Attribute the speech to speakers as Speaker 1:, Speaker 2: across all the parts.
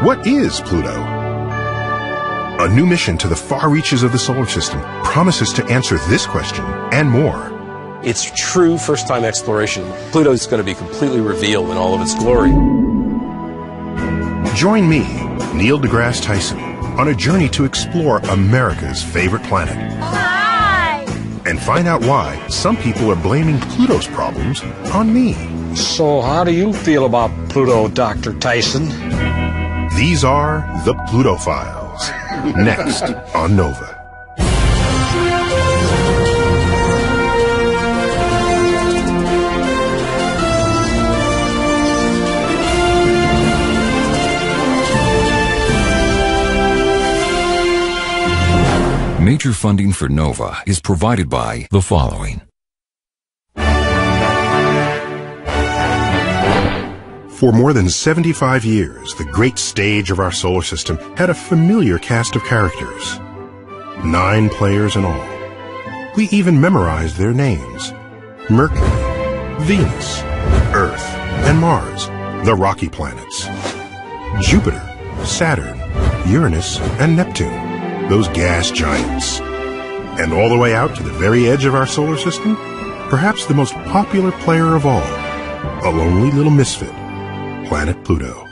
Speaker 1: What is Pluto? A new mission to the far reaches of the solar system promises to answer this question and more.
Speaker 2: It's true first-time exploration. Pluto is going to be completely revealed in all of its glory.
Speaker 1: Join me, Neil deGrasse Tyson, on a journey to explore America's favorite planet.
Speaker 3: Hi!
Speaker 1: And find out why some people are blaming Pluto's problems on me.
Speaker 4: So how do you feel about Pluto, Dr. Tyson?
Speaker 1: These are the Pluto Files, next on Nova.
Speaker 5: Major funding for NOVA is provided by the following.
Speaker 1: For more than 75 years, the great stage of our solar system had a familiar cast of characters. 9 players in all. We even memorized their names. Mercury, Venus, Earth, and Mars, the rocky planets. Jupiter, Saturn, Uranus, and Neptune, those gas giants. And all the way out to the very edge of our solar system, perhaps the most popular player of all, a lonely little misfit, planet Pluto.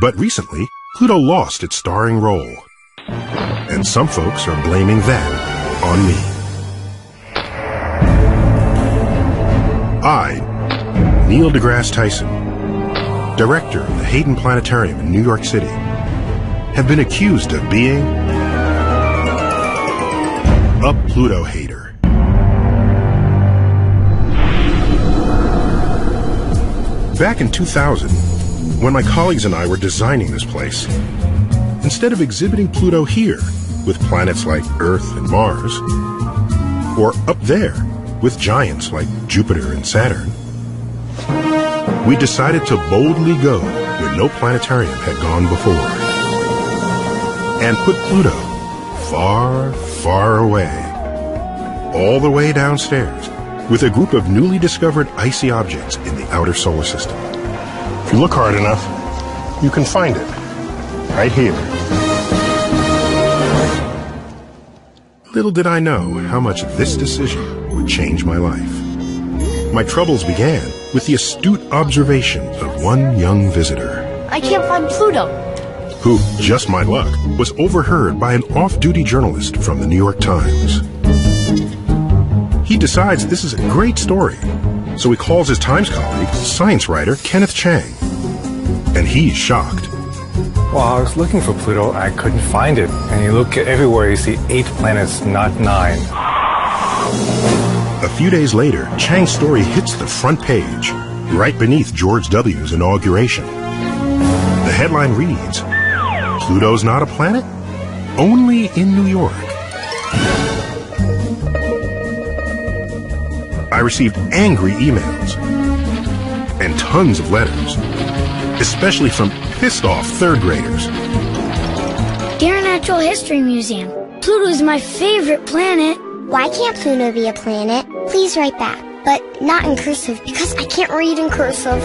Speaker 1: But recently, Pluto lost its starring role. And some folks are blaming that on me. I, Neil deGrasse Tyson, director of the Hayden Planetarium in New York City, have been accused of being a Pluto hater. Back in 2000, when my colleagues and I were designing this place, instead of exhibiting Pluto here with planets like Earth and Mars, or up there with giants like Jupiter and Saturn, we decided to boldly go where no planetarium had gone before and put Pluto far, far away, all the way downstairs, with a group of newly discovered icy objects in the outer solar system. If you look hard enough, you can find it, right here. Little did I know how much this decision would change my life. My troubles began with the astute observation of one young visitor.
Speaker 3: I can't find Pluto.
Speaker 1: Who, just my luck, was overheard by an off-duty journalist from the New York Times. He decides this is a great story, so he calls his Times colleague, science writer Kenneth Chang. And he's shocked.
Speaker 6: Well, I was looking for Pluto, I couldn't find it. And you look everywhere, you see 8 planets, not 9.
Speaker 1: A few days later, Chang's story hits the front page, right beneath George W.'s inauguration. The headline reads, "Pluto's not a planet? Only in New York." I received angry emails and tons of letters, especially from pissed-off third graders.
Speaker 3: Dear Natural History Museum, Pluto is my favorite planet.
Speaker 7: Why can't Pluto be a planet? Please write back, but not in cursive because I can't read in cursive.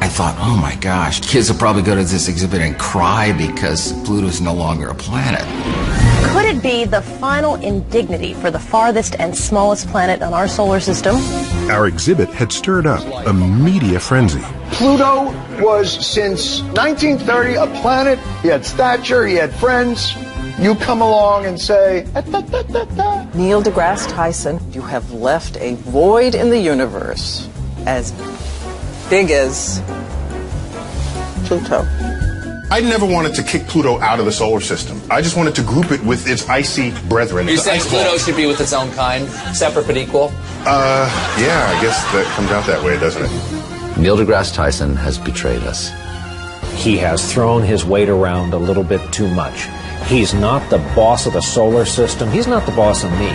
Speaker 8: I thought, oh my gosh, kids will probably go to this exhibit and cry because Pluto's no longer a planet.
Speaker 9: Could it be the final indignity for the farthest and smallest planet in our solar system?
Speaker 1: Our exhibit had stirred up a media frenzy.
Speaker 10: Pluto was, since 1930, a planet. He had stature, he had friends. You come along and say,
Speaker 9: Neil deGrasse Tyson, you have left a void in the universe as big as Pluto.
Speaker 1: I never wanted to kick Pluto out of the solar system. I just wanted to group it with its icy brethren.
Speaker 11: You're saying Pluto should be with its own kind, separate but equal?
Speaker 1: Yeah, I guess that comes out that way, doesn't it?
Speaker 8: Neil deGrasse Tyson has betrayed us.
Speaker 4: He has thrown his weight around a little bit too much. He's not the boss of the solar system. He's not the boss of me.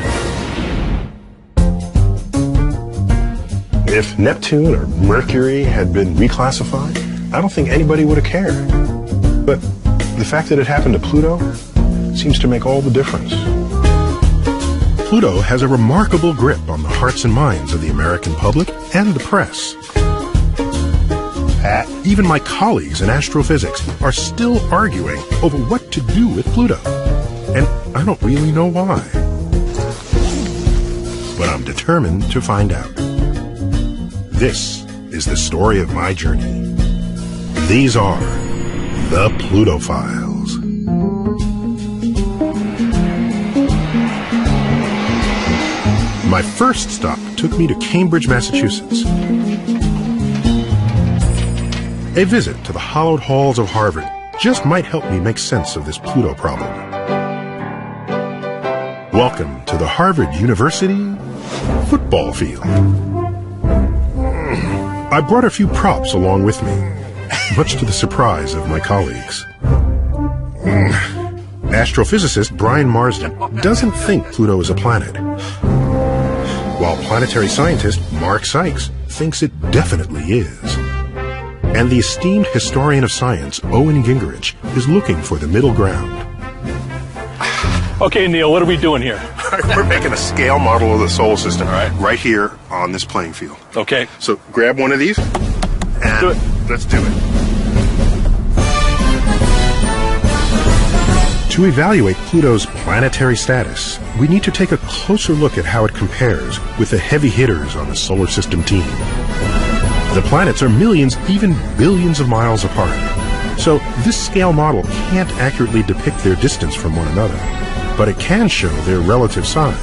Speaker 1: If Neptune or Mercury had been reclassified, I don't think anybody would have cared. But the fact that it happened to Pluto seems to make all the difference. Pluto has a remarkable grip on the hearts and minds of the American public and the press. Pat Even my colleagues in astrophysics are still arguing over what to do with Pluto. And I don't really know why. But I'm determined to find out. This is the story of my journey. These are the Pluto Files. My first stop took me to Cambridge, Massachusetts. A visit to the hallowed halls of Harvard just might help me make sense of this Pluto problem. Welcome to the Harvard University football field. I brought a few props along with me, much to the surprise of my colleagues. Astrophysicist Brian Marsden doesn't think Pluto is a planet, while planetary scientist Mark Sykes thinks it definitely is. And the esteemed historian of science, Owen Gingerich, is looking for the middle ground.
Speaker 12: Okay, Neil, what are we doing here?
Speaker 1: We're making a scale model of the solar system right here on this playing field.
Speaker 12: Okay.
Speaker 1: So grab one of these and
Speaker 12: do it.
Speaker 1: Let's do it. To evaluate Pluto's planetary status, we need to take a closer look at how it compares with the heavy hitters on the solar system team. The planets are millions, even billions of miles apart. So this scale model can't accurately depict their distance from one another, but it can show their relative size.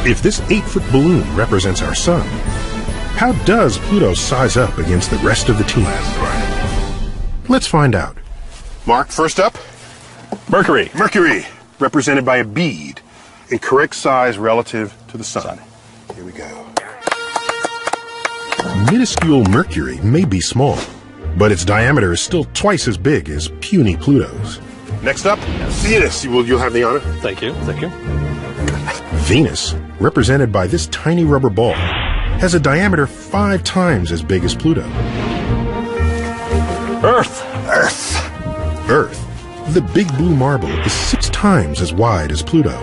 Speaker 1: If this 8-foot balloon represents our sun, how does Pluto size up against the rest of the team? Let's find out. Mark, first up.
Speaker 12: Mercury.
Speaker 1: Mercury, represented by a bead, in correct size relative to the sun. Here we go. Minuscule Mercury may be small, but its diameter is still twice as big as puny Pluto's. Next up, Venus. You'll have the honor.
Speaker 12: Thank you. Thank you.
Speaker 1: Venus, represented by this tiny rubber ball, has a diameter 5 times as big as Pluto.
Speaker 12: Earth.
Speaker 1: Earth, the big blue marble, is 6 times as wide as Pluto.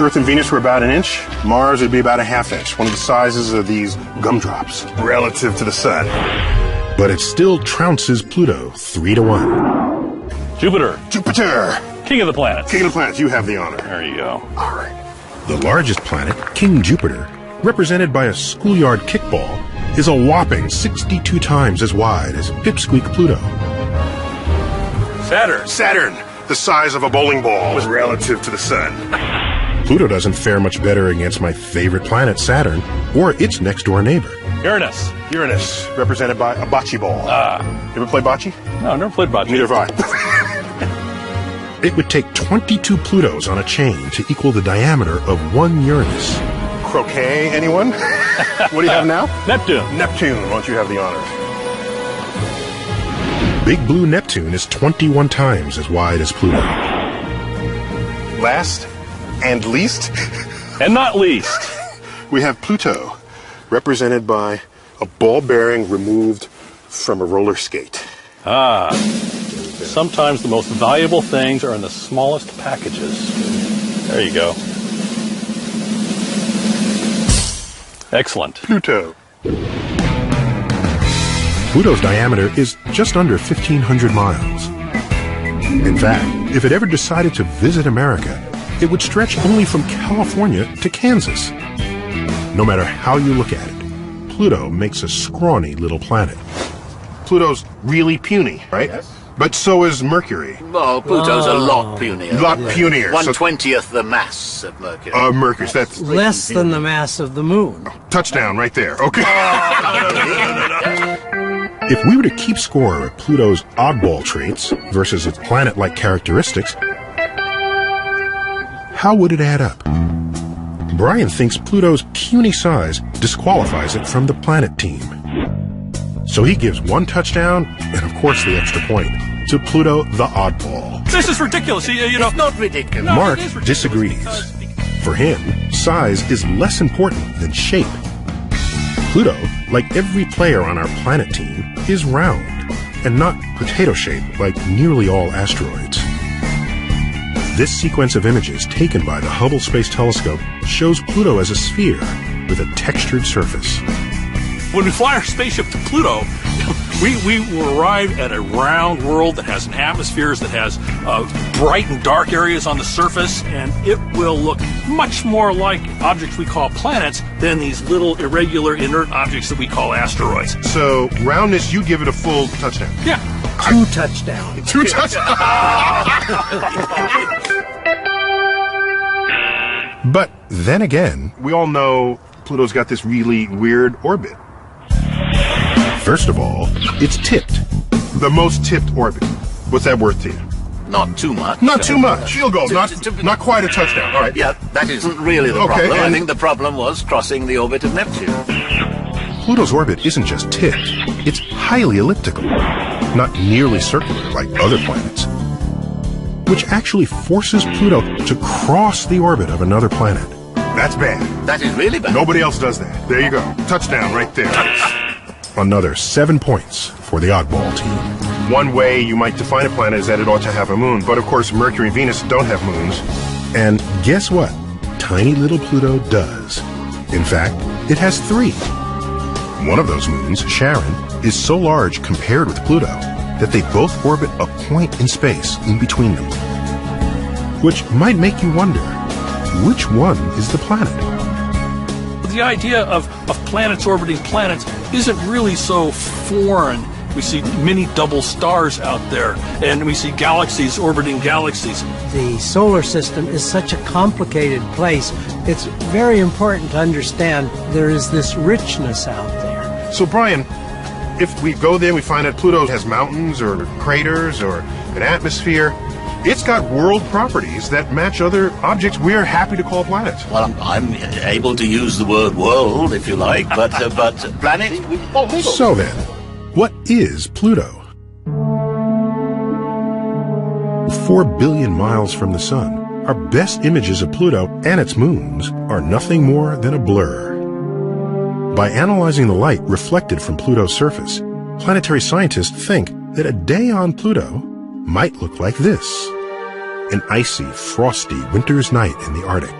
Speaker 1: Earth and Venus were about an inch. Mars would be about a ½ inch, one of the sizes of these gumdrops, relative to the sun. But it still trounces Pluto 3-1.
Speaker 12: Jupiter.
Speaker 1: King of the planets. You have the honor.
Speaker 12: There you go.
Speaker 1: All right. The largest planet, King Jupiter, represented by a schoolyard kickball, is a whopping 62 times as wide as Pipsqueak Pluto. Saturn, the size of a bowling ball, was relative to the sun. Pluto doesn't fare much better against my favorite planet, Saturn, or its next-door neighbor.
Speaker 12: Uranus,
Speaker 1: represented by a bocce ball. You ever play bocce?
Speaker 12: No, never played bocce.
Speaker 1: Neither have I. It would take 22 Plutos on a chain to equal the diameter of one Uranus. Croquet, anyone? What do you have now?
Speaker 12: Neptune.
Speaker 1: Why don't you have the honors? Big Blue Neptune is 21 times as wide as Pluto. Last and least,
Speaker 12: and not least,
Speaker 1: we have Pluto, represented by a ball bearing removed from a roller skate.
Speaker 12: Sometimes the most valuable things are in the smallest packages. There you go. Excellent.
Speaker 1: Pluto's diameter is just under 1,500 miles. In fact, if it ever decided to visit America, it would stretch only from California to Kansas. No matter how you look at it, Pluto makes a scrawny little planet. Pluto's really puny, right? Yes. But so is Mercury.
Speaker 13: Well, Pluto's a lot punier.
Speaker 1: 1/20th
Speaker 13: the mass of Mercury.
Speaker 1: Mercury, that's
Speaker 14: less than the mass of the moon.
Speaker 1: Touchdown right there. Okay. If we were to keep score of Pluto's oddball traits versus its planet-like characteristics, how would it add up? Brian thinks Pluto's puny size disqualifies it from the planet team. So he gives 1 touchdown, and of course the extra point, to Pluto the oddball.
Speaker 12: This is ridiculous.
Speaker 13: It's not ridiculous.
Speaker 12: No,
Speaker 1: Mark
Speaker 12: it is ridiculous.
Speaker 1: disagrees. For him, size is less important than shape. Pluto, like every player on our planet team, is round, and not potato-shaped like nearly all asteroids. This sequence of images taken by the Hubble Space Telescope shows Pluto as a sphere with a textured surface.
Speaker 12: When we fly our spaceship to Pluto, we will arrive at a round world that has an atmosphere, that has bright and dark areas on the surface, and it will look much more like objects we call planets than these little irregular inert objects that we call asteroids.
Speaker 1: So, roundness, you give it a full touchdown.
Speaker 12: Yeah.
Speaker 14: 2 touchdowns.
Speaker 1: 2 touchdowns. But then again, we all know Pluto's got this really weird orbit. First of all, it's tipped. The most tipped orbit. What's that worth to you?
Speaker 13: Not too much.
Speaker 1: Not too much. Field goal. Not quite a touchdown. All right.
Speaker 13: Yeah, that isn't really the problem. I think the problem was crossing the orbit of Neptune.
Speaker 1: Pluto's orbit isn't just tipped. It's highly elliptical. Not nearly circular like other planets. Which actually forces Pluto to cross the orbit of another planet. That's bad.
Speaker 13: That is really bad.
Speaker 1: Nobody else does that. There you go. Touchdown right there. Another 7 points for the oddball team. One way you might define a planet is that it ought to have a moon, but of course Mercury and Venus don't have moons. And guess what? Tiny little Pluto does. In fact, it has 3. One of those moons, Charon, is so large compared with Pluto that they both orbit a point in space in between them. Which might make you wonder, which one is the planet?
Speaker 12: The idea of planets orbiting planets isn't really so foreign. We see many double stars out there, and we see galaxies orbiting galaxies.
Speaker 14: The solar system is such a complicated place. It's very important to understand there is this richness out there.
Speaker 1: So, Brian, if we go there and we find that Pluto has mountains or craters or an atmosphere, it's got world properties that match other objects we're happy to call planets.
Speaker 13: Well, I'm able to use the word world, if you like, but planet?
Speaker 1: So then, what is Pluto? 4 billion miles from the sun, our best images of Pluto and its moons are nothing more than a blur. By analyzing the light reflected from Pluto's surface, planetary scientists think that a day on Pluto might look like this. An icy, frosty winter's night in the Arctic.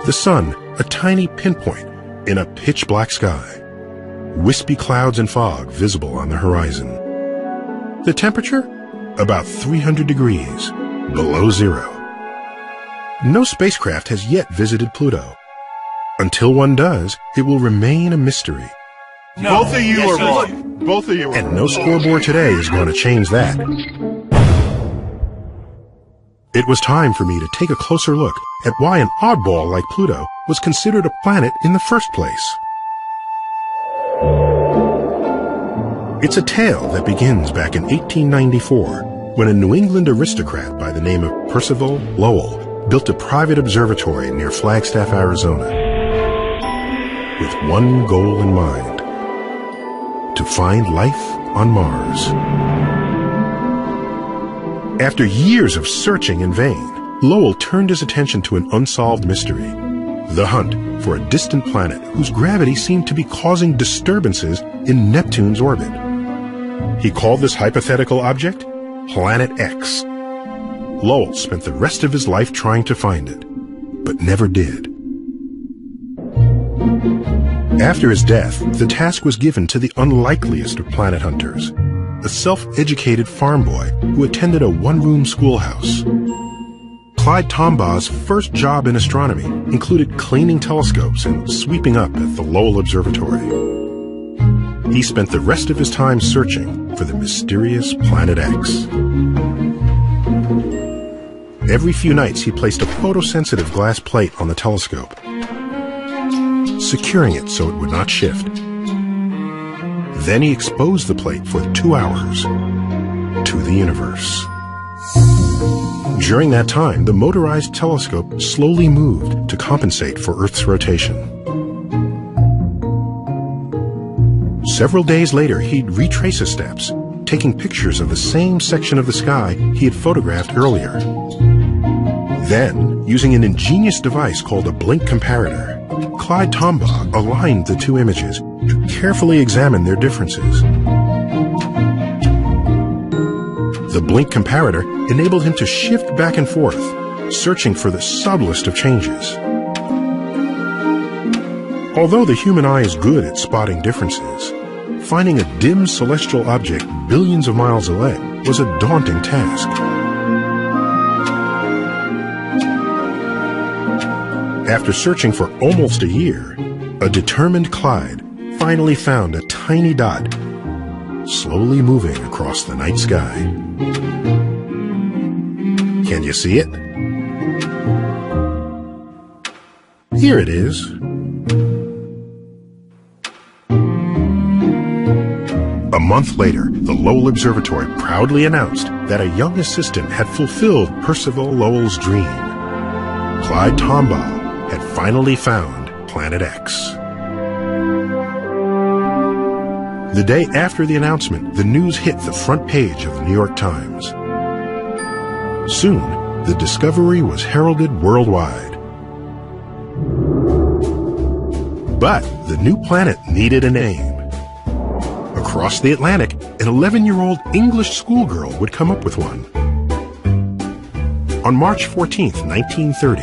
Speaker 1: The sun, a tiny pinpoint in a pitch-black sky. Wispy clouds and fog visible on the horizon. The temperature? About 300 degrees, below zero. No spacecraft has yet visited Pluto. Until one does, it will remain a mystery.
Speaker 12: No.
Speaker 1: Both of you are wrong. Both of you are wrong. And no scoreboard today is going to change that. It was time for me to take a closer look at why an oddball like Pluto was considered a planet in the first place. It's a tale that begins back in 1894, when a New England aristocrat by the name of Percival Lowell built a private observatory near Flagstaff, Arizona, with one goal in mind: to find life on Mars. After years of searching in vain, Lowell turned his attention to an unsolved mystery: the hunt for a distant planet whose gravity seemed to be causing disturbances in Neptune's orbit. He called this hypothetical object Planet X. Lowell spent the rest of his life trying to find it, but never did. After his death, the task was given to the unlikeliest of planet hunters, a self-educated farm boy who attended a one-room schoolhouse. Clyde Tombaugh's first job in astronomy included cleaning telescopes and sweeping up at the Lowell Observatory. He spent the rest of his time searching for the mysterious Planet X. Every few nights he placed a photosensitive glass plate on the telescope, securing it so it would not shift. Then he exposed the plate for 2 hours to the universe. During that time, the motorized telescope slowly moved to compensate for Earth's rotation. Several days later, he'd retrace his steps, taking pictures of the same section of the sky he had photographed earlier. Then, using an ingenious device called a blink comparator, Clyde Tombaugh aligned the two images to carefully examine their differences. The blink comparator enabled him to shift back and forth, searching for the subtlest of changes. Although the human eye is good at spotting differences, finding a dim celestial object billions of miles away was a daunting task. After searching for almost a year, a determined Clyde finally found a tiny dot slowly moving across the night sky. Can you see it? Here it is. A month later, the Lowell Observatory proudly announced that a young assistant had fulfilled Percival Lowell's dream. Clyde Tombaugh had finally found Planet X. The day after the announcement, the news hit the front page of the New York Times. Soon, the discovery was heralded worldwide. But the new planet needed a name. Across the Atlantic, an 11-year-old English schoolgirl would come up with one. On March 14, 1930,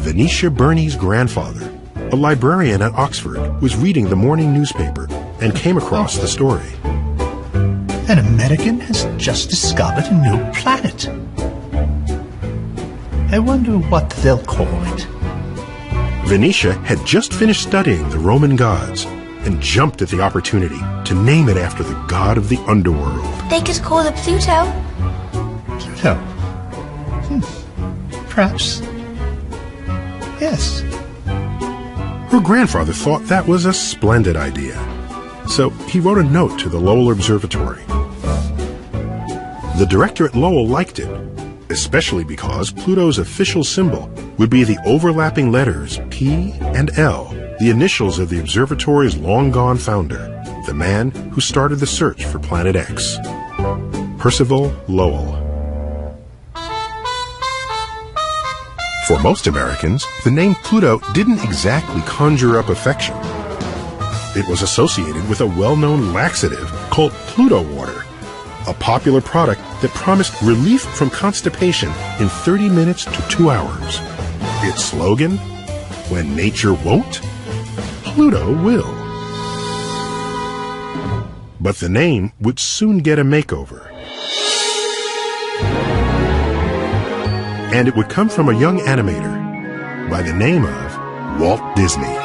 Speaker 1: Venetia Burney's grandfather, a librarian at Oxford, was reading the morning newspaper and came across the story.
Speaker 15: An American has just discovered a new planet. I wonder what they'll call it.
Speaker 1: Venetia had just finished studying the Roman gods and jumped at the opportunity to name it after the god of the underworld.
Speaker 16: They could call it Pluto.
Speaker 15: Pluto? Perhaps. Yes.
Speaker 1: Her grandfather thought that was a splendid idea, so he wrote a note to the Lowell Observatory. The director at Lowell liked it, especially because Pluto's official symbol would be the overlapping letters P and L, the initials of the observatory's long-gone founder, the man who started the search for Planet X, Percival Lowell. For most Americans, the name Pluto didn't exactly conjure up affection. It was associated with a well-known laxative called Pluto water, a popular product that promised relief from constipation in 30 minutes to 2 hours. Its slogan, "When nature won't, Pluto will." But the name would soon get a makeover. And it would come from a young animator by the name of Walt Disney.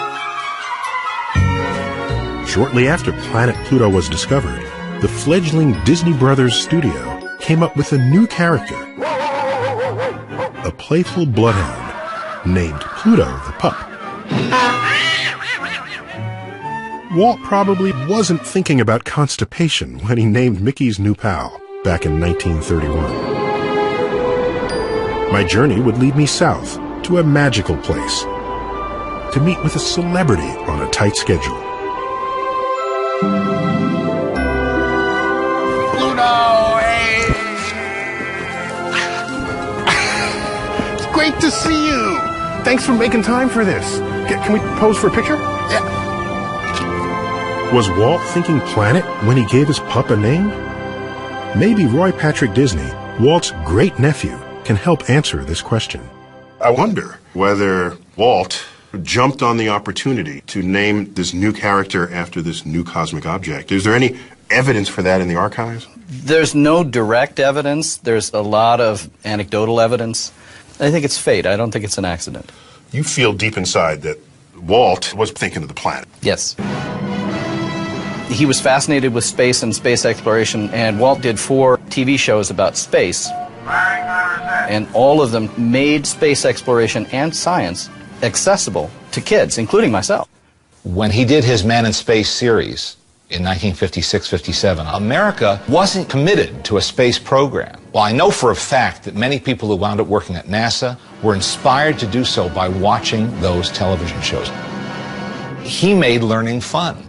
Speaker 1: Shortly after Planet Pluto was discovered, the fledgling Disney Brothers studio came up with a new character, a playful bloodhound named Pluto the pup. Walt probably wasn't thinking about constipation when he named Mickey's new pal back in 1931. My journey would lead me south to a magical place to meet with a celebrity on a tight schedule.
Speaker 10: Pluto, hey! It's great to see you.
Speaker 1: Thanks for making time for this. Can we pose for a picture?
Speaker 10: Yeah.
Speaker 1: Was Walt thinking planet when he gave his pup a name? Maybe Roy Patrick Disney, Walt's great-nephew, can help answer this question.
Speaker 17: I wonder whether Walt jumped on the opportunity to name this new character after this new cosmic object. Is there any evidence for that in the archives?
Speaker 11: There's no direct evidence. There's a lot of anecdotal evidence. I think it's fate. I don't think it's an accident.
Speaker 17: You feel deep inside that Walt was thinking of the planet.
Speaker 11: Yes. He was fascinated with space and space exploration, and Walt did 4 TV shows about space. And all of them made space exploration and science accessible to kids, including myself.
Speaker 18: When he did his Man in Space series in 1956-57, America wasn't committed to a space program. Well, I know for a fact that many people who wound up working at NASA were inspired to do so by watching those television shows. He made learning fun.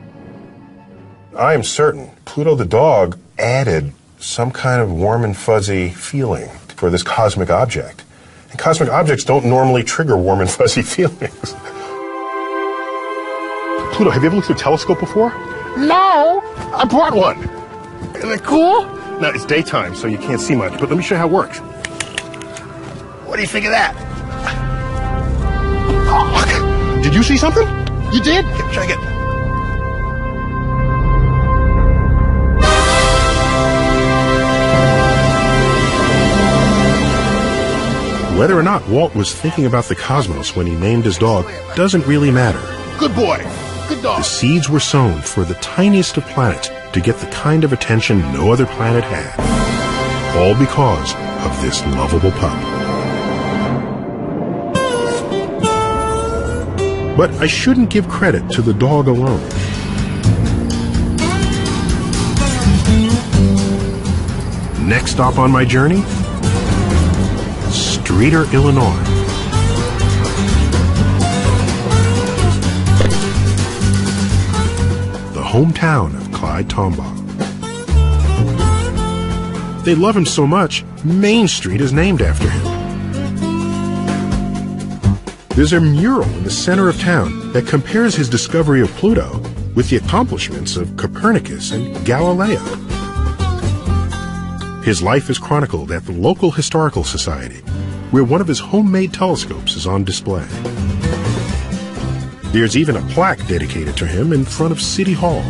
Speaker 17: I am certain Pluto the dog added some kind of warm and fuzzy feeling for this cosmic object. And cosmic objects don't normally trigger warm and fuzzy feelings.
Speaker 1: Pluto, have you ever looked through a telescope before?
Speaker 10: No, I brought one.
Speaker 1: Isn't it cool? No, it's daytime, so you can't see much, but let me show you how it works.
Speaker 10: What do you think of that?
Speaker 1: Oh, did you see something?
Speaker 10: You did?
Speaker 17: Yeah, check it. Whether or not Walt was thinking about the cosmos when he named his dog doesn't really matter.
Speaker 10: Good boy. Good dog.
Speaker 17: The seeds were sown for the tiniest of planets to get the kind of attention no other planet had. All because of this lovable pup. But I shouldn't give credit to the dog alone. Next stop on my journey? Streator, Illinois. The hometown of Clyde Tombaugh. They love him so much, Main Street is named after him. There's a mural in the center of town that compares his discovery of Pluto with the accomplishments of Copernicus and Galileo. His life is chronicled at the local historical society, where one of his homemade telescopes is on display. There's even a plaque dedicated to him in front of City Hall.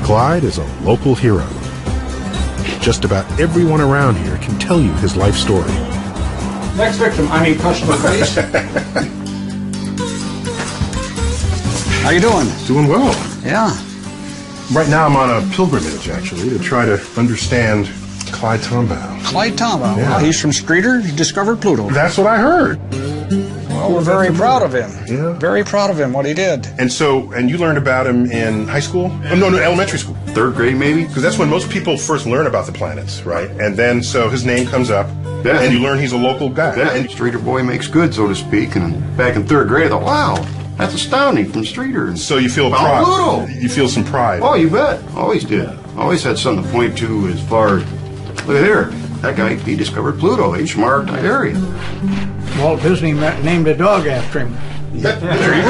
Speaker 17: Clyde is a local hero. Just about everyone around here can tell you his life story.
Speaker 16: Next victim, customer face. How you doing?
Speaker 17: Doing well.
Speaker 16: Yeah.
Speaker 17: Right now I'm on a pilgrimage, actually, to try to understand Clyde Tombaugh.
Speaker 16: Clyde Tombaugh.
Speaker 17: Yeah.
Speaker 16: Well, he's from Streator. He discovered Pluto.
Speaker 17: That's what I heard.
Speaker 16: Well, we're very proud of him.
Speaker 17: Yeah.
Speaker 16: Very proud of him, what he did.
Speaker 17: And you learned about him in high school? Oh, no, elementary school.
Speaker 19: 3rd grade, maybe?
Speaker 17: Because that's when most people first learn about the planets, right? And then, so his name comes up,
Speaker 19: Yeah.
Speaker 17: and you learn he's a local guy.
Speaker 19: Yeah, and Streator boy makes good, so to speak. And back in 3rd grade, I thought, wow, that's astounding from Streator.
Speaker 17: So you feel
Speaker 19: About
Speaker 17: pride.
Speaker 19: Pluto.
Speaker 17: You feel some pride.
Speaker 19: Oh, you bet. Always did. Always had something to point to as far as, look at here, that guy, he discovered Pluto. He's from our area.
Speaker 16: Walt Disney named a dog after him.
Speaker 19: That's true.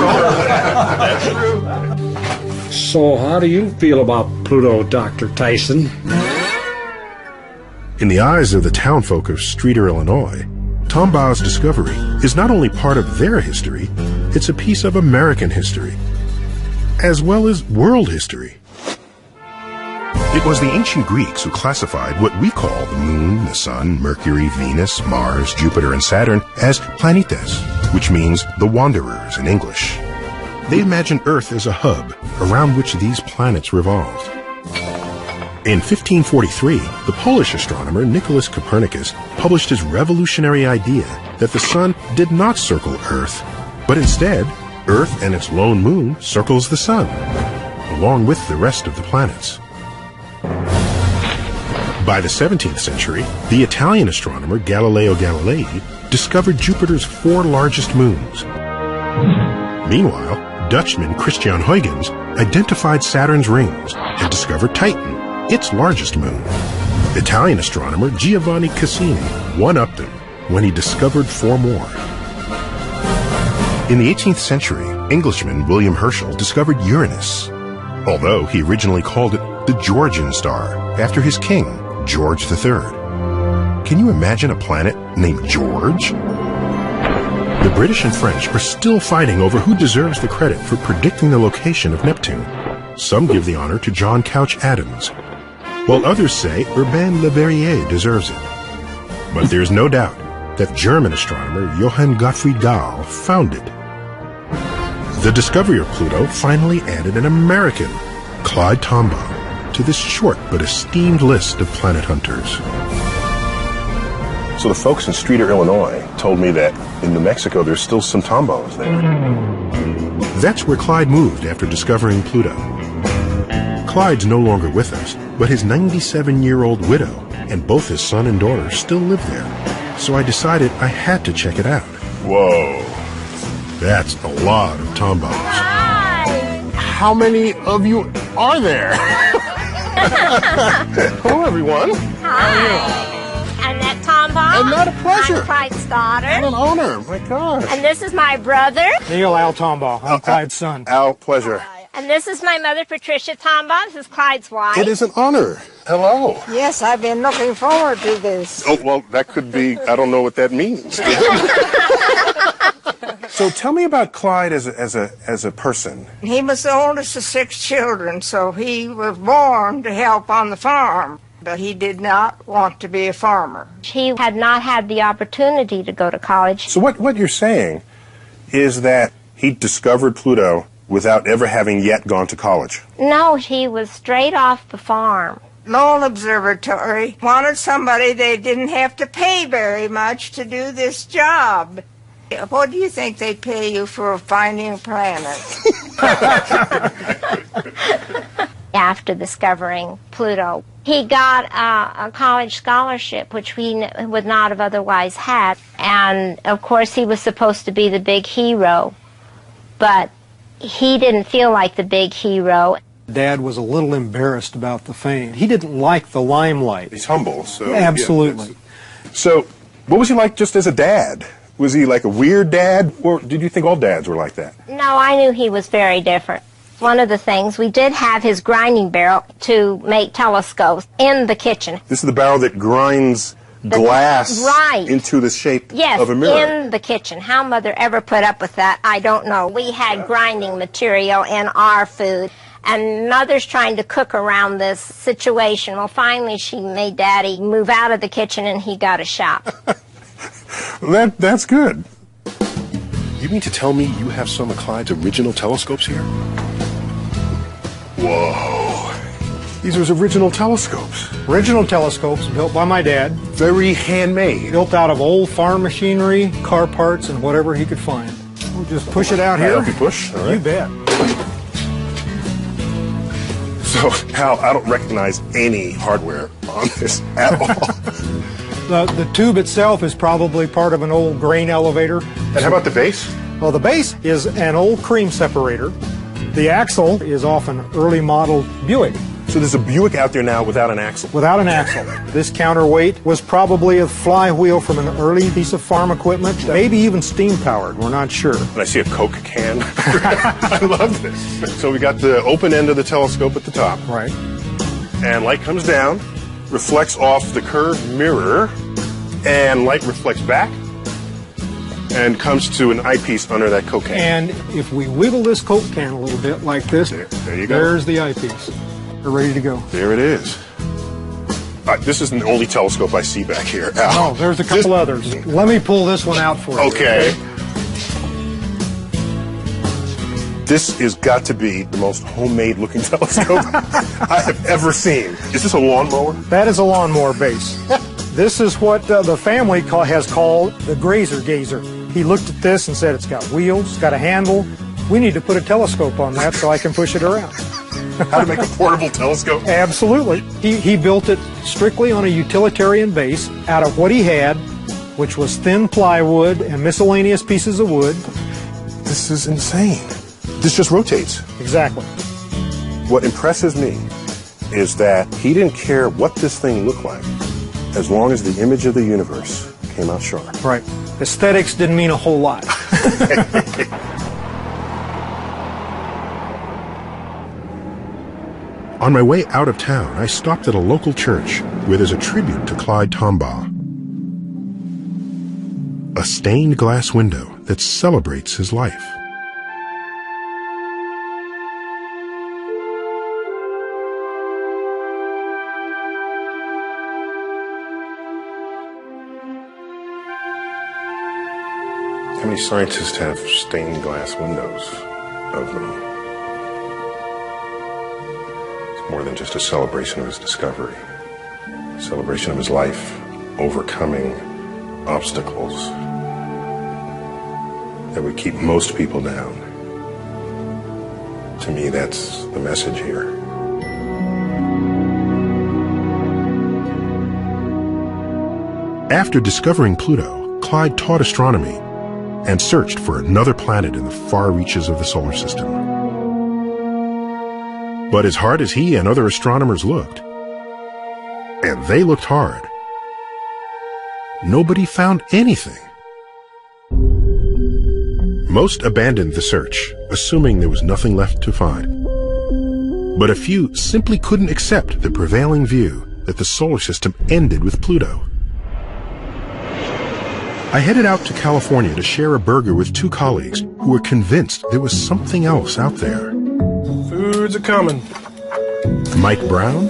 Speaker 16: So how do you feel about Pluto, Dr. Tyson?
Speaker 17: In the eyes of the townfolk of Streator, Illinois, Tombaugh's discovery is not only part of their history, it's a piece of American history, as well as world history. It was the ancient Greeks who classified what we call the Moon, the Sun, Mercury, Venus, Mars, Jupiter, and Saturn as planetes, which means the wanderers in English. They imagined Earth as a hub around which these planets revolved. In 1543, the Polish astronomer Nicholas Copernicus published his revolutionary idea that the Sun did not circle Earth, but instead, Earth and its lone moon circles the Sun, along with the rest of the planets. By the 17th century, the Italian astronomer Galileo Galilei discovered Jupiter's 4 largest moons. Meanwhile, Dutchman Christian Huygens identified Saturn's rings and discovered Titan, its largest moon. Italian astronomer Giovanni Cassini one-upped him when he discovered 4 more. In the 18th century, Englishman William Herschel discovered Uranus, although he originally called it the Georgian star, after his king, George III. Can you imagine a planet named George? The British and French are still fighting over who deserves the credit for predicting the location of Neptune. Some give the honor to John Couch Adams, while others say Urbain Le Verrier deserves it. But there's no doubt that German astronomer Johann Gottfried Galle found it. The discovery of Pluto finally added an American, Clyde Tombaugh, to this short but esteemed list of planet hunters. So the folks in Streator, Illinois told me that in New Mexico there's still some Tombaughs there. That's where Clyde moved after discovering Pluto. Clyde's no longer with us, but his 97-year-old widow and both his son and daughter still live there. So I decided I had to check it out. Whoa, that's a lot of Tombaughs.
Speaker 20: Hi!
Speaker 17: How many of you are there? Hello, everyone.
Speaker 20: Hi! Annette Tombaugh.
Speaker 17: Annette, a pleasure.
Speaker 20: I'm Clyde's daughter.
Speaker 17: What an honor. My gosh.
Speaker 20: And this is my brother.
Speaker 16: Neil Al Tombaugh. I'm Clyde's son.
Speaker 17: Al, pleasure.
Speaker 20: And this is my mother, Patricia Tombaugh. This is Clyde's wife.
Speaker 17: It is an honor. Hello.
Speaker 20: Yes, I've been looking forward to this.
Speaker 17: Oh, well, that could be, I don't know what that means. So tell me about Clyde as a person.
Speaker 21: He was the oldest of 6 children, so he was born to help on the farm. But he did not want to be a farmer.
Speaker 20: He had not had the opportunity to go to college.
Speaker 17: So what you're saying is that he discovered Pluto without ever having yet gone to college?
Speaker 20: No, he was straight off the farm.
Speaker 21: Lowell Observatory wanted somebody they didn't have to pay very much to do this job. What do you think they pay you for finding planets?
Speaker 20: After discovering Pluto, he got a college scholarship, which we would not have otherwise had. And, of course, he was supposed to be the big hero, but he didn't feel like the big hero.
Speaker 22: Dad was a little embarrassed about the fame. He didn't like the limelight.
Speaker 17: He's humble, so...
Speaker 22: Absolutely.
Speaker 17: Yeah, so, what was he like just as a dad? Was he like a weird dad, or did you think all dads were like that?
Speaker 20: No, I knew he was very different. One of the things, we did have his grinding barrel to make telescopes in the kitchen.
Speaker 17: This is the barrel that grinds glass into the shape of a mirror.
Speaker 20: Yes, in the kitchen. How Mother ever put up with that, I don't know. We had grinding material in our food, and Mother's trying to cook around this situation. Well, finally she made Daddy move out of the kitchen, and he got a shop.
Speaker 17: That's good. You mean to tell me you have some of Clyde's original telescopes here? Whoa. These are his original telescopes.
Speaker 22: Original telescopes built by my dad.
Speaker 17: Very handmade.
Speaker 22: Built out of old farm machinery, car parts, and whatever he could find. We'll just push it out here.
Speaker 17: Help you push? All right.
Speaker 22: You bet.
Speaker 17: So, Hal, I don't recognize any hardware on this at all.
Speaker 22: The tube itself is probably part of an old grain elevator.
Speaker 17: And how about the base?
Speaker 22: Well, the base is an old cream separator. The axle is off an early model Buick.
Speaker 17: So there's a Buick out there now without an axle?
Speaker 22: Without an axle. This counterweight was probably a flywheel from an early piece of farm equipment, maybe even steam-powered. We're not sure.
Speaker 17: And I see a Coke can. I love this. So we got the open end of the telescope at the top.
Speaker 22: Right.
Speaker 17: And light comes down, reflects off the curved mirror, and light reflects back and comes to an eyepiece under that Coke can.
Speaker 22: And if we wiggle this Coke can a little bit like this,
Speaker 17: there you go.
Speaker 22: There's the eyepiece. We're ready to go.
Speaker 17: There it is. This isn't the only telescope I see back here.
Speaker 22: Oh, there's a couple others. Let me pull this one out for you.
Speaker 17: Okay. This has got to be the most homemade looking telescope I have ever seen. Is this a lawnmower?
Speaker 22: That is a lawnmower base. This is what the family has called the grazer gazer. He looked at this and said, it's got wheels, it's got a handle. We need to put a telescope on that so I can push it around.
Speaker 17: How to make a portable telescope?
Speaker 22: Absolutely. He built it strictly on a utilitarian base out of what he had, which was thin plywood and miscellaneous pieces of wood.
Speaker 17: This is insane. This just rotates.
Speaker 22: Exactly.
Speaker 17: What impresses me is that he didn't care what this thing looked like as long as the image of the universe came out sharp.
Speaker 22: Right. Aesthetics didn't mean a whole lot.
Speaker 1: On my way out of town, I stopped at a local church where there's a tribute to Clyde Tombaugh. A stained glass window that celebrates his life.
Speaker 17: How many scientists have stained glass windows of them? It's more than just a celebration of his discovery. A celebration of his life, overcoming obstacles that would keep most people down. To me, that's the message here.
Speaker 1: After discovering Pluto, Clyde taught astronomy and searched for another planet in the far reaches of the solar system. But as hard as he and other astronomers looked, and they looked hard, nobody found anything. Most abandoned the search, assuming there was nothing left to find. But a few simply couldn't accept the prevailing view that the solar system ended with Pluto. I headed out to California to share a burger with two colleagues who were convinced there was something else out there.
Speaker 2: Foods are coming.
Speaker 1: Mike Brown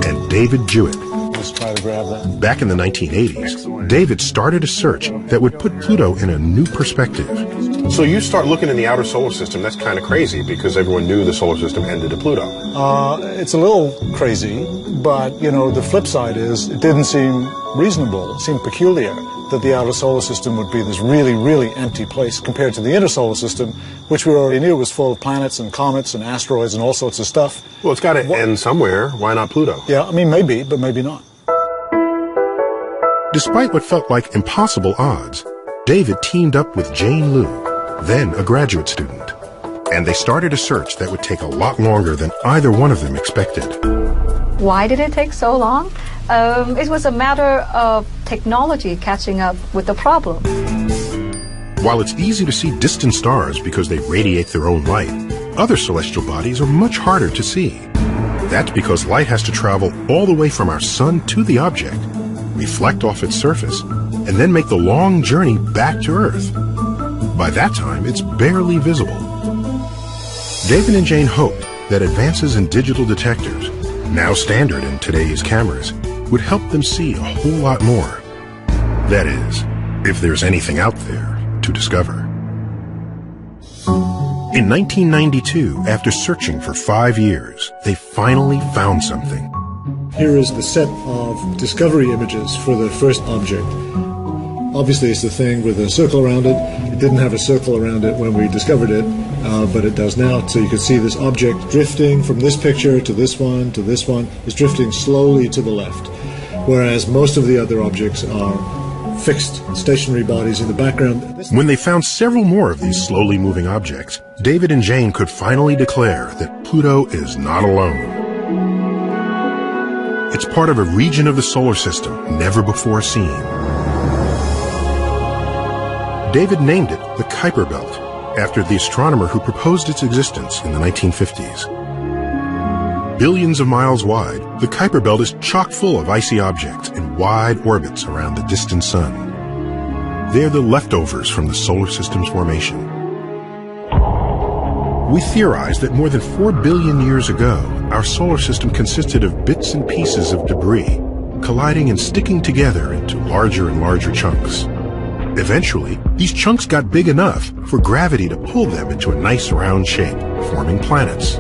Speaker 1: and David Jewett.
Speaker 2: Let's try to grab that.
Speaker 1: Back in the 1980s, David started a search that would put Pluto in a new perspective.
Speaker 17: So you start looking in the outer solar system, that's kind of crazy because everyone knew the solar system ended at Pluto.
Speaker 2: It's a little crazy, but, you know, the flip side is it didn't seem reasonable. It seemed peculiar that the outer solar system would be this really, really empty place compared to the inner solar system, which we already knew was full of planets and comets and asteroids and all sorts of stuff.
Speaker 17: Well, it's got to end somewhere. Why not Pluto?
Speaker 2: Yeah, I mean, maybe, but maybe not.
Speaker 1: Despite what felt like impossible odds, David teamed up with Jane Liu, then a graduate student, and they started a search that would take a lot longer than either one of them expected.
Speaker 5: Why did it take so long? It was a matter of technology catching up with the problem.
Speaker 1: While it's easy to see distant stars because they radiate their own light, other celestial bodies are much harder to see. That's because light has to travel all the way from our sun to the object, reflect off its surface, and then make the long journey back to Earth. By that time, it's barely visible. David and Jane hoped that advances in digital detectors, now standard in today's cameras, would help them see a whole lot more. That is, if there's anything out there to discover. In 1992, after searching for 5 years, they finally found something.
Speaker 2: Here is the set of discovery images for the first object. Obviously, it's the thing with a circle around it. It didn't have a circle around it when we discovered it, but it does now. So you can see this object drifting from this picture to this one to this one. It's drifting slowly to the left, whereas most of the other objects are fixed, stationary bodies in the background.
Speaker 1: When they found several more of these slowly moving objects, David and Jane could finally declare that Pluto is not alone. It's part of a region of the solar system never before seen. David named it the Kuiper Belt, after the astronomer who proposed its existence in the 1950s. Billions of miles wide, the Kuiper Belt is chock full of icy objects in wide orbits around the distant sun. They're the leftovers from the solar system's formation. We theorize that more than 4 billion years ago, our solar system consisted of bits and pieces of debris, colliding and sticking together into larger and larger chunks. Eventually, these chunks got big enough for gravity to pull them into a nice round shape, forming planets.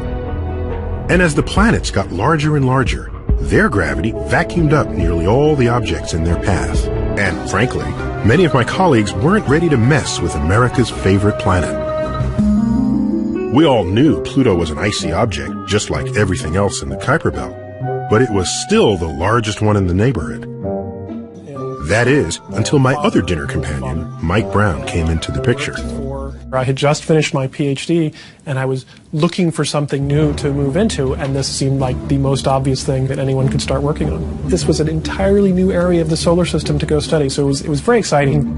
Speaker 1: And as the planets got larger and larger, their gravity vacuumed up nearly all the objects in their path. And frankly, many of my colleagues weren't ready to mess with America's favorite planet. We all knew Pluto was an icy object, just like everything else in the Kuiper Belt, but it was still the largest one in the neighborhood. That is, until my other dinner companion, Mike Brown, came into the picture.
Speaker 2: I had just finished my PhD, and I was looking for something new to move into, and this seemed like the most obvious thing that anyone could start working on. This was an entirely new area of the solar system to go study, so it was very exciting.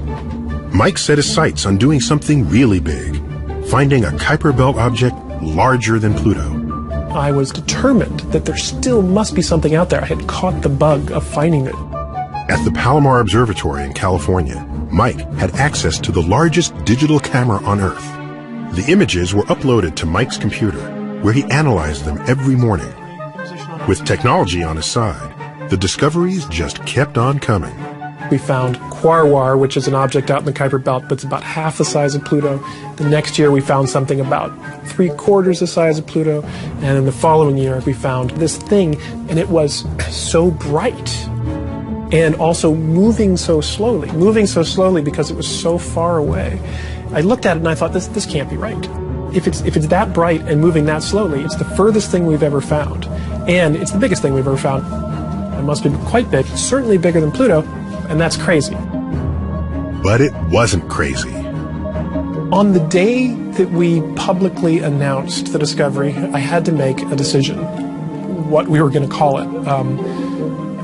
Speaker 1: Mike set his sights on doing something really big, finding a Kuiper Belt object larger than Pluto.
Speaker 2: I was determined that there still must be something out there. I had caught the bug of finding it.
Speaker 1: At the Palomar Observatory in California, Mike had access to the largest digital camera on Earth. The images were uploaded to Mike's computer, where he analyzed them every morning. With technology on his side, the discoveries just kept on coming.
Speaker 2: We found Quarwar, which is an object out in the Kuiper Belt, but it's about half the size of Pluto. The next year we found something about 3/4 the size of Pluto, and in the following year we found this thing, and it was so bright. And also moving so slowly because it was so far away. I looked at it and I thought, this can't be right. If it's that bright and moving that slowly, it's the furthest thing we've ever found. And it's the biggest thing we've ever found. It must be quite big, certainly bigger than Pluto, and that's crazy.
Speaker 1: But it wasn't crazy.
Speaker 2: On the day that we publicly announced the discovery, I had to make a decision, what we were going to call it.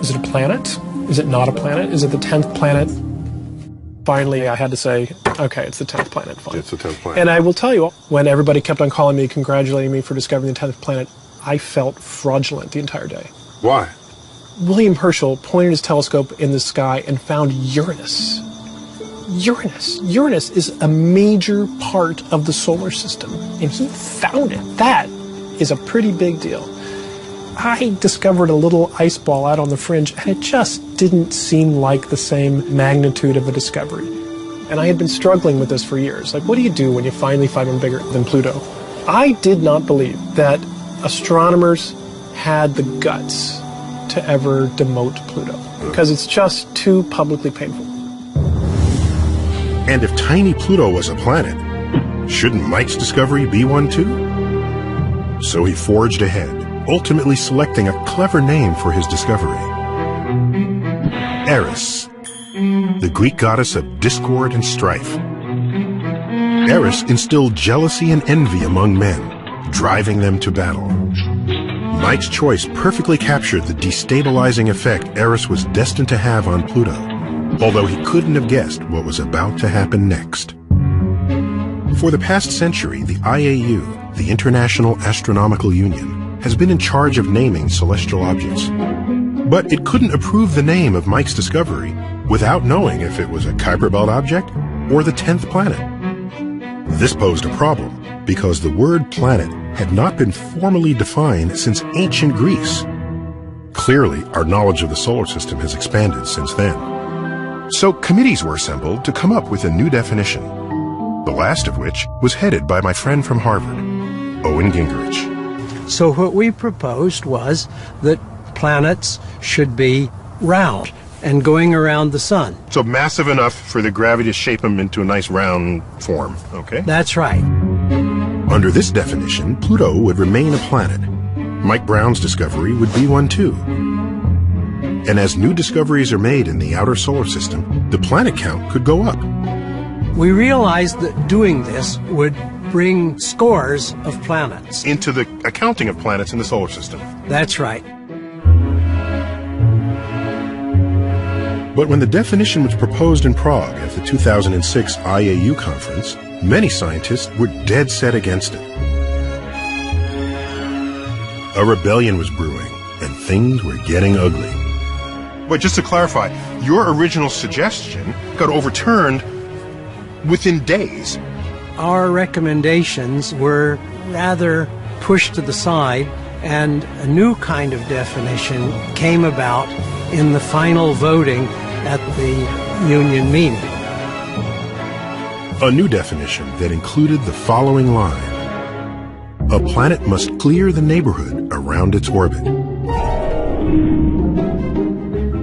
Speaker 2: Is it a planet? Is it not a planet? Is it the 10th planet? Finally, I had to say, okay, it's the 10th planet. Fine.
Speaker 17: It's the 10th planet.
Speaker 2: And I will tell you, when everybody kept on calling me, congratulating me for discovering the 10th planet, I felt fraudulent the entire day.
Speaker 17: Why?
Speaker 2: William Herschel pointed his telescope in the sky and found Uranus. Uranus. Uranus is a major part of the solar system, and he found it. That is a pretty big deal. I discovered a little ice ball out on the fringe, and it just didn't seem like the same magnitude of a discovery. And I had been struggling with this for years. Like, what do you do when you finally find one bigger than Pluto? I did not believe that astronomers had the guts to ever demote Pluto, because it's just too publicly painful.
Speaker 1: And if tiny Pluto was a planet, shouldn't Mike's discovery be one too? So he forged ahead, ultimately selecting a clever name for his discovery. Eris, the Greek goddess of discord and strife. Eris instilled jealousy and envy among men, driving them to battle. Mike's choice perfectly captured the destabilizing effect Eris was destined to have on Pluto, although he couldn't have guessed what was about to happen next. For the past century, the IAU, the International Astronomical Union, has been in charge of naming celestial objects. But it couldn't approve the name of Mike's discovery without knowing if it was a Kuiper Belt object or the 10th planet. This posed a problem because the word planet had not been formally defined since ancient Greece. Clearly, our knowledge of the solar system has expanded since then. So committees were assembled to come up with a new definition, the last of which was headed by my friend from Harvard, Owen Gingerich.
Speaker 14: So what we proposed was that planets should be round and going around the sun.
Speaker 1: So massive enough for the gravity to shape them into a nice round form, okay?
Speaker 14: That's right.
Speaker 1: Under this definition, Pluto would remain a planet. Mike Brown's discovery would be one too. And as new discoveries are made in the outer solar system, the planet count could go up.
Speaker 14: We realized that doing this would bring scores of planets
Speaker 1: into the accounting of planets in the solar system.
Speaker 14: That's right.
Speaker 1: But when the definition was proposed in Prague at the 2006 IAU conference, many scientists were dead set against it. A rebellion was brewing, and things were getting ugly. But just to clarify, your original suggestion got overturned within days.
Speaker 14: Our recommendations were rather pushed to the side, and a new kind of definition came about in the final voting at the union meeting.
Speaker 1: A new definition that included the following line: a planet must clear the neighborhood around its orbit.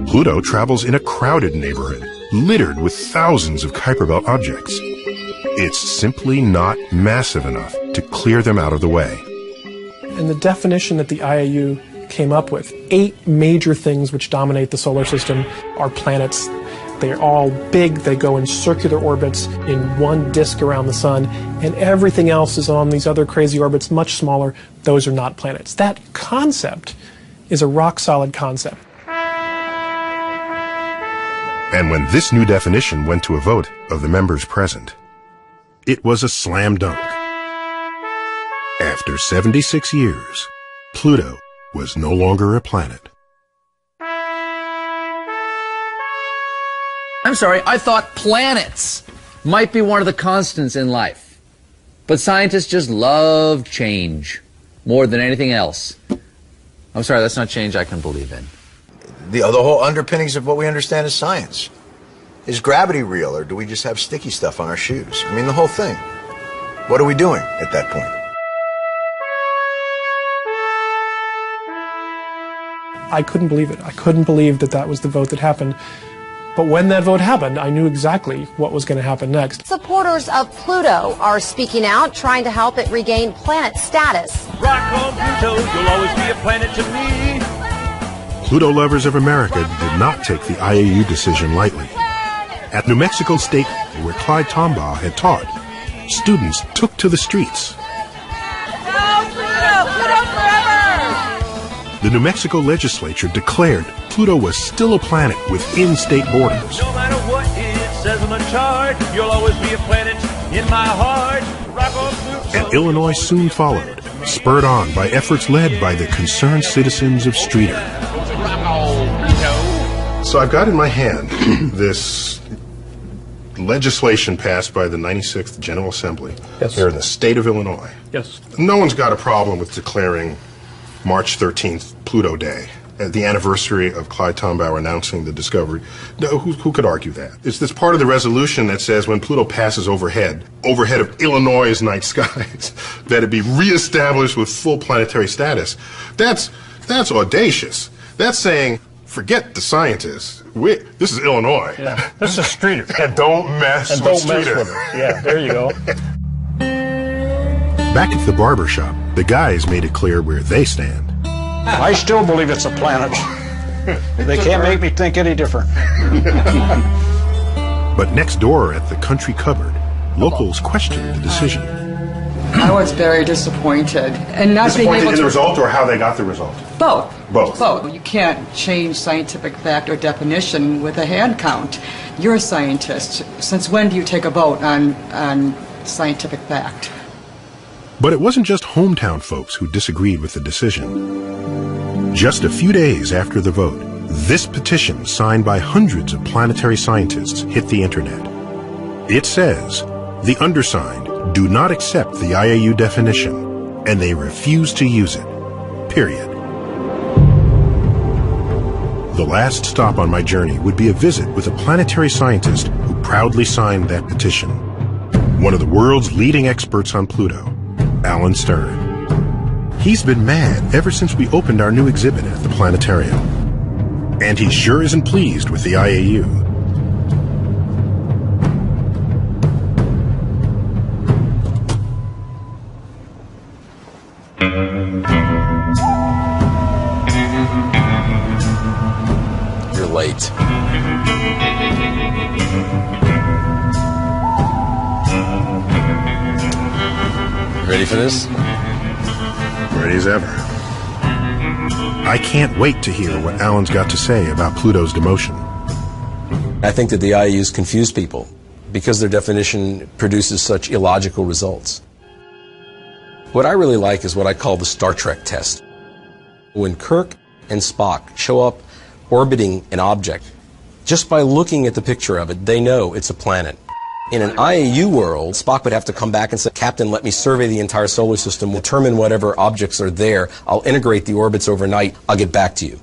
Speaker 1: Pluto travels in a crowded neighborhood, littered with thousands of Kuiper Belt objects. It's simply not massive enough to clear them out of the way.
Speaker 2: And the definition that the IAU came up with, 8 major things which dominate the solar system are planets. They're all big, they go in circular orbits in one disk around the sun, and everything else is on these other crazy orbits, much smaller. Those are not planets. That concept is a rock-solid concept.
Speaker 1: And when this new definition went to a vote of the members present, it was a slam dunk. After 76 years, Pluto was no longer a planet.
Speaker 3: I'm sorry, I thought planets might be one of the constants in life. But scientists just love change more than anything else. I'm sorry, that's not change I can believe in.
Speaker 10: The whole underpinnings of what we understand as science. Is gravity real, or do we just have sticky stuff on our shoes? I mean, the whole thing. What are we doing at that point?
Speaker 2: I couldn't believe it. I couldn't believe that that was the vote that happened. But when that vote happened, I knew exactly what was going to happen next.
Speaker 6: Supporters of Pluto are speaking out, trying to help it regain planet status.
Speaker 23: Rock on Pluto, you'll always be a planet to me.
Speaker 1: Pluto lovers of America did not take the IAU decision lightly. At New Mexico State, where Clyde Tombaugh had taught, students took to the streets.
Speaker 23: No, Pluto forever!
Speaker 1: The New Mexico legislature declared Pluto was still a planet within state borders.
Speaker 23: No matter what it says on the chart, you'll always be a planet in my heart. Rock on Pluto.
Speaker 1: And Illinois soon followed, spurred on by efforts led by the concerned citizens of Streator. So I've got in my hand this
Speaker 17: legislation passed by the 96th General Assembly
Speaker 12: Yes.
Speaker 17: here in the state of Illinois.
Speaker 12: Yes.
Speaker 17: No one's got a problem with declaring March 13th Pluto Day, the anniversary of Clyde Tombaugh announcing the discovery. No, who could argue that? It's this part of the resolution that says when Pluto passes overhead of Illinois' night skies, that it be reestablished with full planetary status. That's audacious. That's saying, forget the scientists. This is Illinois.
Speaker 16: Yeah, this is Streeter.
Speaker 17: And don't mess with Streeter.
Speaker 16: it. Yeah, there you go.
Speaker 1: Back at the barber shop, the guys made it clear where they stand.
Speaker 16: I still believe it's a planet. They can't make me think any different.
Speaker 1: But next door at the country cupboard, locals questioned the decision.
Speaker 7: I was very disappointed. And not being
Speaker 17: Disappointed
Speaker 7: able
Speaker 17: in
Speaker 7: to...
Speaker 17: the result or how they got the result?
Speaker 7: Both.
Speaker 17: Both.
Speaker 7: You can't change scientific fact or definition with a hand count. You're a scientist. Since when do you take a vote on scientific fact?
Speaker 1: But it wasn't just hometown folks who disagreed with the decision. Just a few days after the vote, this petition signed by hundreds of planetary scientists hit the internet. It says, the undersigned do not accept the IAU definition, and they refuse to use it. Period. The last stop on my journey would be a visit with a planetary scientist who proudly signed that petition. One of the world's leading experts on Pluto, Alan Stern. He's been mad ever since we opened our new exhibit at the planetarium. And he sure isn't pleased with the IAU.
Speaker 8: You're late. Ready for this?
Speaker 1: Ready as ever. I can't wait to hear what Alan's got to say about Pluto's demotion.
Speaker 8: I think that the IAUs confuse people because their definition produces such illogical results. What I really like is what I call the Star Trek test. When Kirk and Spock show up orbiting an object, just by looking at the picture of it, they know it's a planet. In an IAU world, Spock would have to come back and say, Captain, let me survey the entire solar system, determine whatever objects are there, I'll integrate the orbits overnight, I'll get back to you.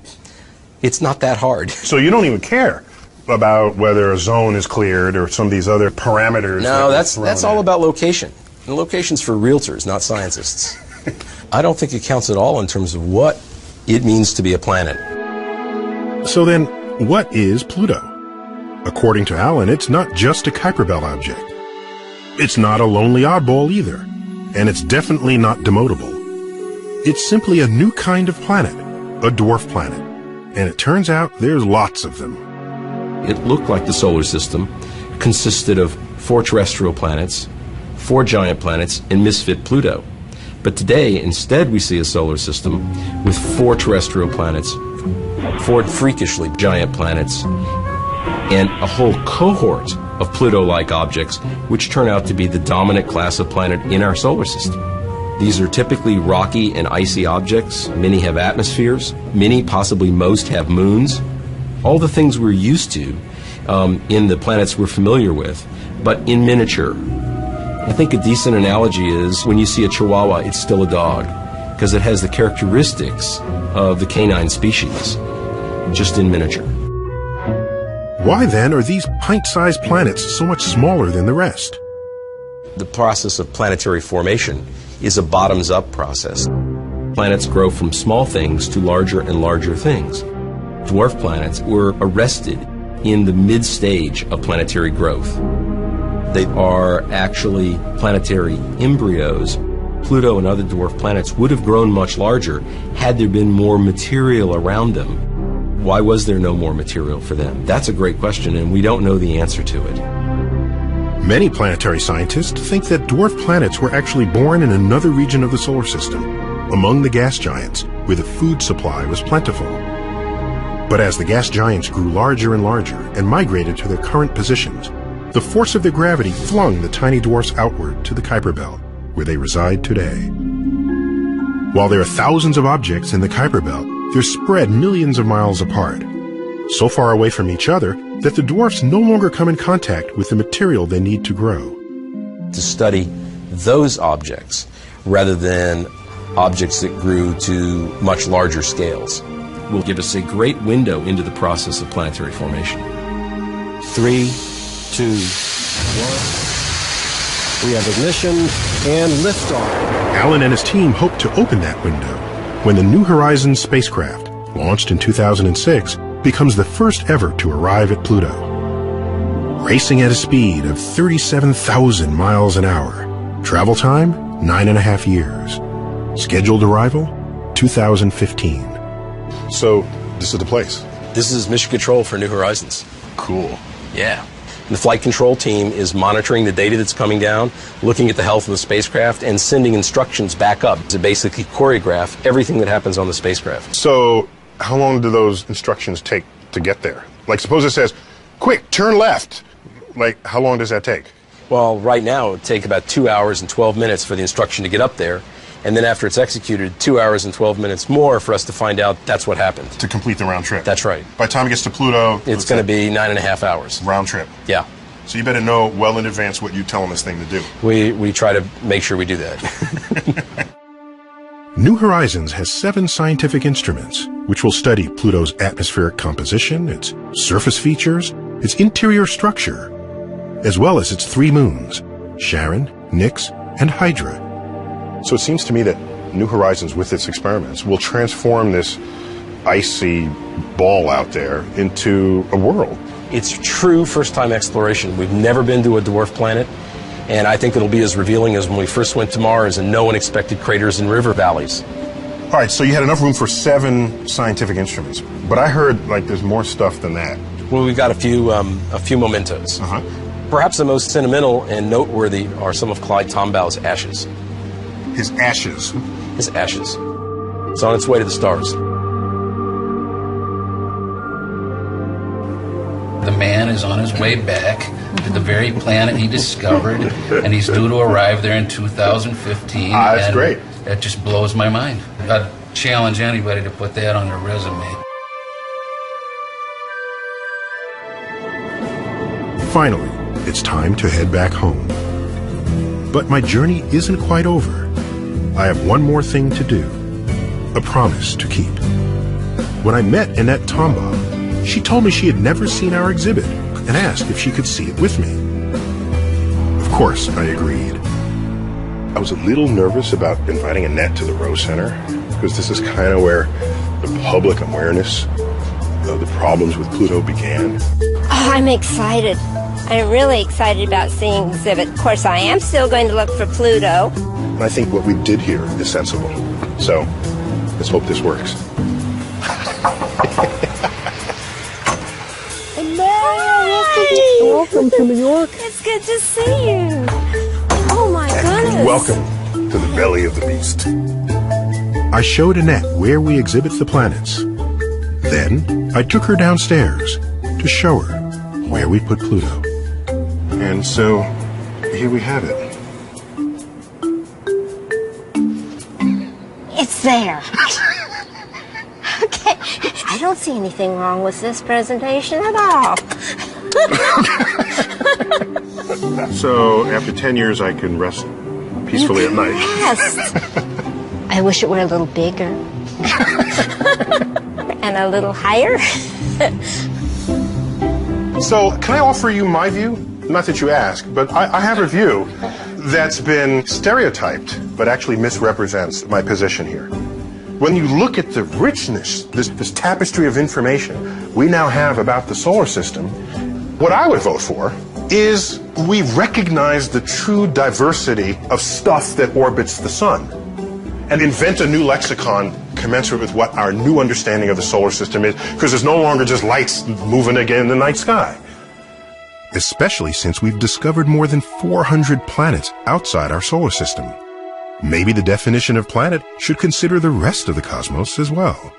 Speaker 8: It's not that hard.
Speaker 17: So you don't even care about whether a zone is cleared or some of these other parameters?
Speaker 8: No, that's all about location. And location's for realtors, not scientists. I don't think it counts at all in terms of what it means to be a planet.
Speaker 1: So then, what is Pluto? According to Alan, it's not just a Kuiper Belt object. It's not a lonely oddball either, and it's definitely not demotable. It's simply a new kind of planet, a dwarf planet, and it turns out there's lots of them.
Speaker 8: It looked like the solar system consisted of 4 terrestrial planets, 4 giant planets, and misfit Pluto. But today, instead, we see a solar system with 4 terrestrial planets, 4 freakishly giant planets, and a whole cohort of Pluto-like objects, which turn out to be the dominant class of planet in our solar system. These are typically rocky and icy objects. Many have atmospheres. Many, possibly most, have moons. All the things we're used to in the planets we're familiar with, but in miniature. I think a decent analogy is when you see a Chihuahua, it's still a dog, because it has the characteristics of the canine species, just in miniature.
Speaker 1: Why then are these pint-sized planets so much smaller than the rest?
Speaker 8: The process of planetary formation is a bottoms-up process. Planets grow from small things to larger and larger things. Dwarf planets were arrested in the mid-stage of planetary growth. They are actually planetary embryos. Pluto and other dwarf planets would have grown much larger had there been more material around them. Why was there no more material for them? That's a great question, and we don't know the answer to it.
Speaker 1: Many planetary scientists think that dwarf planets were actually born in another region of the solar system, among the gas giants, where the food supply was plentiful. But as the gas giants grew larger and larger and migrated to their current positions, the force of their gravity flung the tiny dwarfs outward to the Kuiper Belt, where they reside today. While there are thousands of objects in the Kuiper Belt, they're spread millions of miles apart. so far away from each other that the dwarfs no longer come in contact with the material they need to grow.
Speaker 8: To study those objects rather than objects that grew to much larger scales will give us a great window into the process of planetary formation.
Speaker 4: 3, 2, 1. We have ignition and liftoff.
Speaker 1: Alan and his team hope to open that window when the New Horizons spacecraft, launched in 2006, becomes the first ever to arrive at Pluto. Racing at a speed of 37,000 miles an hour. Travel time, 9.5 years. Scheduled arrival, 2015.
Speaker 17: So, this is the place?
Speaker 8: This is mission control for New Horizons.
Speaker 17: Cool.
Speaker 8: Yeah. The flight control team is monitoring the data that's coming down, looking at the health of the spacecraft, and sending instructions back up to basically choreograph everything that happens on the spacecraft.
Speaker 17: So, how long do those instructions take to get there? Like, suppose it says, quick, turn left. Like, how long does that take?
Speaker 8: Well, right now, it would take about 2 hours and 12 minutes for the instruction to get up there. And then after it's executed, 2 hours and 12 minutes more for us to find out that's what happened.
Speaker 17: To complete the round trip.
Speaker 8: That's right.
Speaker 17: By the time it gets to Pluto,
Speaker 8: it's going to be 9.5 hours.
Speaker 17: Round trip.
Speaker 8: Yeah.
Speaker 17: So you better know well in advance what you're telling this thing to do.
Speaker 8: We try to make sure we do that.
Speaker 1: New Horizons has 7 scientific instruments, which will study Pluto's atmospheric composition, its surface features, its interior structure, as well as its 3 moons, Charon, Nix, and Hydra.
Speaker 17: So it seems to me that New Horizons, with its experiments, will transform this icy ball out there into a world.
Speaker 8: It's true first-time exploration. We've never been to a dwarf planet, and I think it'll be as revealing as when we first went to Mars and no one expected crater and river valleys.
Speaker 17: All right, so you had enough room for 7 scientific instruments, but I heard like there's more stuff than that.
Speaker 8: Well, we've got a few mementos. Perhaps the most sentimental and noteworthy are some of Clyde Tombaugh's ashes.
Speaker 17: His ashes?
Speaker 8: His ashes. It's on its way to the stars.
Speaker 9: The man is on his way back to the very planet he discovered, and he's due to arrive there in 2015.
Speaker 17: That's great.
Speaker 9: That just blows my mind. I'd challenge anybody to put that on their resume.
Speaker 1: Finally, it's time to head back home. But my journey isn't quite over. I have one more thing to do, a promise to keep. When I met Annette Tombaugh, she told me she had never seen our exhibit and asked if she could see it with me. Of course, I agreed. I was a little nervous about inviting Annette to the Rose Center because this is kind of where the public awareness of the problems with Pluto began.
Speaker 20: Oh, I'm excited. I'm really excited about seeing the exhibit. Of course, I am still going to look for Pluto.
Speaker 17: And I think what we did here is sensible. So, let's hope this works.
Speaker 20: Welcome to New York. It's good to see you. Oh my goodness.
Speaker 17: Welcome to the belly of the beast.
Speaker 1: I showed Annette where we exhibit the planets. Then I took her downstairs to show her where we put Pluto.
Speaker 17: And so, here we have it.
Speaker 20: It's there. Okay. I don't see anything wrong with this presentation at all.
Speaker 17: So, after 10 years, I can rest peacefully at night.
Speaker 20: Yes. I wish it were a little bigger. And a little higher.
Speaker 17: So, can I offer you my view? Not that you ask, but I have a view that's been stereotyped, but actually misrepresents my position here. When you look at the richness, this tapestry of information we now have about the solar system, what I would vote for is we recognize the true diversity of stuff that orbits the sun and invent a new lexicon commensurate with what our new understanding of the solar system is, because there's no longer just lights moving again in the night sky.
Speaker 1: Especially since we've discovered more than 400 planets outside our solar system. Maybe the definition of planet should consider the rest of the cosmos as well.